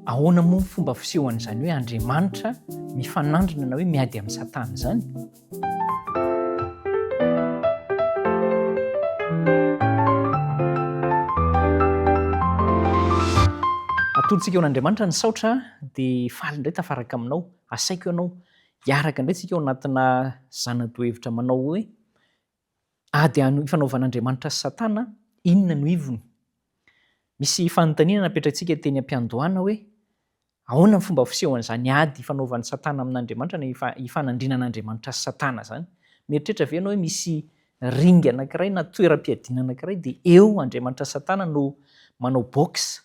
Ahoana moa ny fomba fisehoan'izany hoe Andriamanitra mifanandrina na hoe miady amin'ny Satana zany? Atodintsika eo an'Andriamanitra ny saotra dia faly indray tafaraka aminao. Asaiko ianao hiaraka indray tsika eo anatina zanatohevitra manao hoe ady ifanaovan'Andriamanitra sy Satana, inona no ivony? Misy fanontaniana napetratsika teny am-piandohana hoe ahoana ny fomba fisehoan'izany ady ifanaovan'ny Satana amin'Andriamanitra na ifanandrinan'Andriamanitra sy Satana zany? Mieritreritra ve ianao hoe misy ringa anankiray na toeram-piadiana anankiray dia eo Andriamanitra sy Satana no manao box,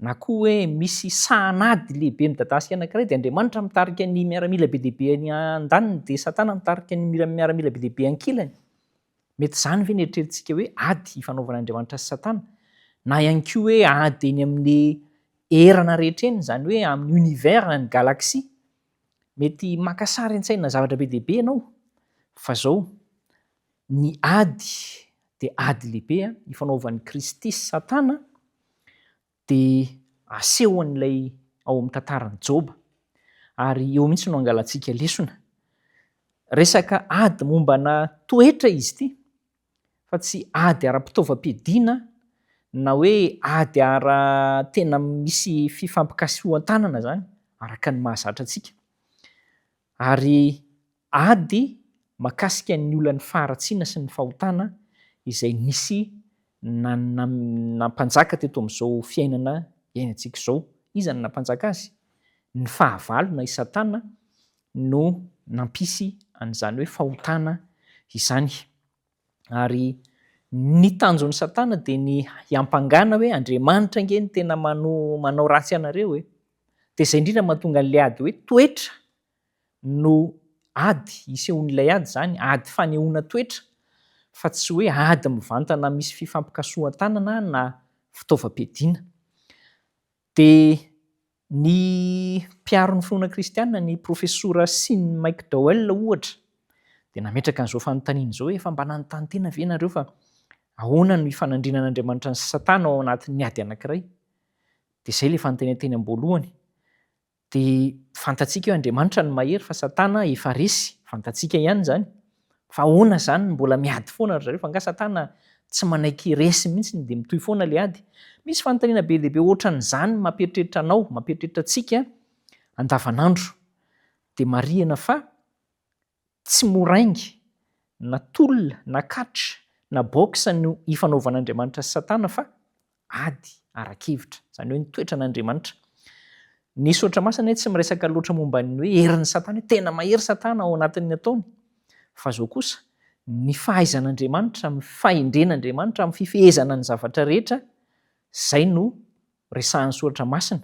na koa hoe misy sahan'ady lehibe midadasika anankiray dia Andriamanitra mitarika ny miaramila be dehibe any an-daniny dia Satana mitarika ny miaramila be dehibe ankilany. Mety izany ve ny eritreretintsika hoe ady ifanaovan'Andriamanitra sy Satana? Na ihany koa hoe ady eny amin'ny erana rehetra eny, izany hoe amin'ny univers, ny galaxie. Mety maka sary an-tsaina zavatra be dehibe ianao. Fa izao, ny ady dia ady lehibe ifanaovan'i Kristy sy Satana dia asehon'ilay ao amin'ny tantaran'i Joba. Ary eo mihitsy no angalantsika lesona. Resaka ady mombana toetra izy ity, fa tsy ady ara-pitaovam-piadiana na hoe ady tena misy fifampikasohan-tanana zany, araka ny mahazatra antsika. Ary ady mahakasika ny olana faharatsiana sy ny fahotana izay nisy nampanjaka teto amin'izao fiainana iainantsika izao. Iza no nampanjaka azy? Ny fahavalo na i Satana no nampisy an'izany hoe fahotana izany. Ary ny tanjon'ny Satana dia ny hiampangana hoe Andriamanitra ange ny tena manao ratsy anareo e. Dia izay indrindra mahatonga an'ilay ady hoe toetra no ady isehon'ilay ady zany, ady fanehoana toetra, fa tsy hoe ady mivantana misy fifampikasohan-tanana na fitaovam-piadiana. Dia ny mpiaron'ny finoana kristianina, ny profesora Sin McDowell ohatra, dia nametraka an'izao fanontaniana izao hoe efa mba nanontany tena ve nareo fa ahoana no ifanandrinan'Andriamanitra sy Satana ao anatin'ny ady anankiray? Dia izay ilay fanontaniana teny am-boalohany. Dia fantatsika hoe Andriamanitra no mahery fa Satana efa resy. Fantatsika ihany zany. Fa ahoana zany mbola miady foana ry zareo? Fa nga Satana tsy manaiky resy mihitsy dia mitohy foana ilay ady. Misy fanontaniana be dehibe ohatran'izany mampieritreritra anao, mampieritreritra antsika andavanandro. Dia marihana fa tsy moraingy na tolona na katra na box no ifanaovan'Andriamanitra sy Satana fa ady arak'hevitra, izany hoe ny toetra an'Andriamanitra. Ny saotra masina tsy miresaka loatra momba ny hoe herin'ny Satana, hoe tena mahery Satana ao anatin'ny ataony. Fa izao kosa ny fahaizan'Andriamanitra, ny fahendren'Andriamanitra, amin'ny fifehezana ny zavatra rehetra, izay no resahan'ny soratra masina.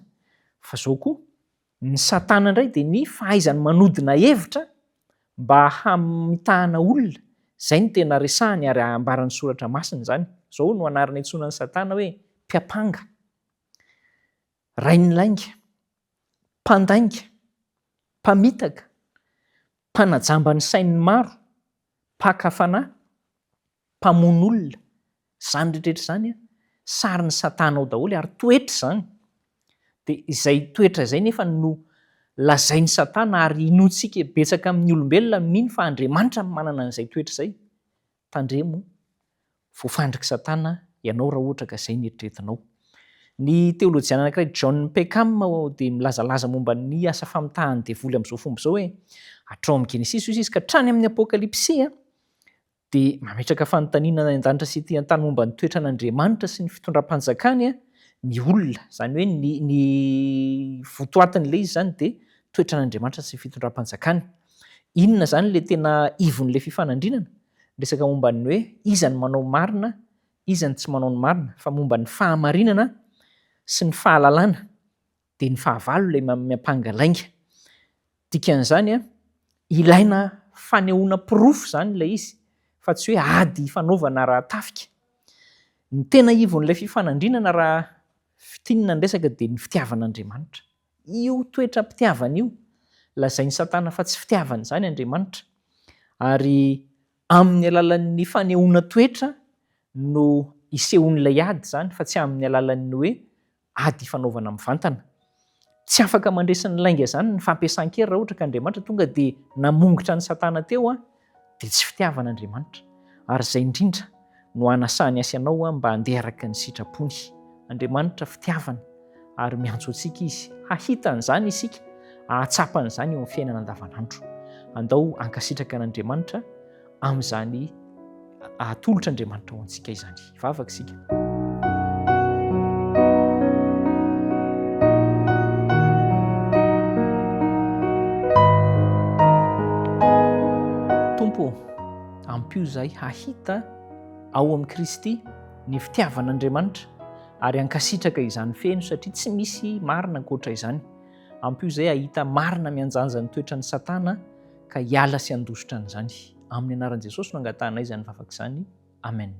Fa izao koa ny Satana indray dia ny fahaizany manodina hevitra mba hamitahana olona, izay no tena resahany ary ambaran'ny soratra masina zany. Izao no anarana intsonan'ny Satana hoe mpiapanga, rain'lainga, mpandainga, mpamitaka, mpanajamba ny sain'ny maro, mpakafanahy, mpamono olona. Izany rehetrarehetra izany sarin'ny Satana ao daholo ary toetra izany. Dia izay toetra izay nefa no lazain'ny Satana ary inoantsika betsaka amin'ny olombelona mino fa Andriamanitra manana an'izay toetra izay. Tandremo, voafandriky Satana ianao raha ohatra ka izay no eritreretinao. Ny teolojiana anankiray John Peckham dia milazalaza momba ny asa famitahany devoly amin'izao fomba izao hoe hatrao amin'ny Genesis izy ka hatrany amin'ny Apokalipsia dia mametraka fanontaniana an-danitra sy ety an-tany momba ny toetra an'Andriamanitra sy ny fitondram-panjakany ny olona, izany hoe ny votoatin'ilay izy zany dia toetra an'Andriamanitra sy fitondram-panjakany. Inona zany ilay tena ivon'ilay fifanandrinana? Resaka momba ny hoe iza ny manao marina, iza ny tsy manao ny marina, fa momba ny fahamarinana sy ny fahalalana. Dia ny fahavalo ilay miampanga-lainga. Dikan'izany ilaina fanehoana porofo zany ilay izy, fa tsy hoe ady ifanaovana ara-tafika. Ny tena ivon'ilay fifanandrinana raha fitinina ny resaka dia ny fitiavan'Andriamanitra. Io toetra-pitiavana io lazain'ny Satana fa tsy fitiavana izany Andriamanitra. Ary amin'ny alalan'ny fanehoana toetra no isehon'ilay ady zany, fa tsy amin'ny alalan'ny hoe ady ifanaovana mivantana. Tsy afaka mandresiny lainga izany ny fampiasan-kery raha ohatra ka Andriamanitra tonga dia namongotra ny Satana teo dia tsy fitiavan'Andriamanitra. Ary izay indrindra no hanasany asa ianao mba handeha araka ny sitrapony. Andriamanitra fitiavana ary miantso antsika izy hahita an'izany isika, hahatsapa an'izany eo amin'ny fiainana andavanandro. Andao hankasitraka an'Andriamanitra amin'izany hatolotra Andriamanitra ho antsika izany. Hivavaka isika. Tompo, ampio izahay hahita ao amin'ny Kristy ny fitiavan'Andriamanitra ary hankasitraka izany feno satria tsy misy marina ankoatra izany. Ampio izahay hahita marina mianjanja ny toetran'ny Satana ka hiala sy handositra an'izany. Amin'ny anaran'i Jesosy no angatanay izany vavaka izany. Amen.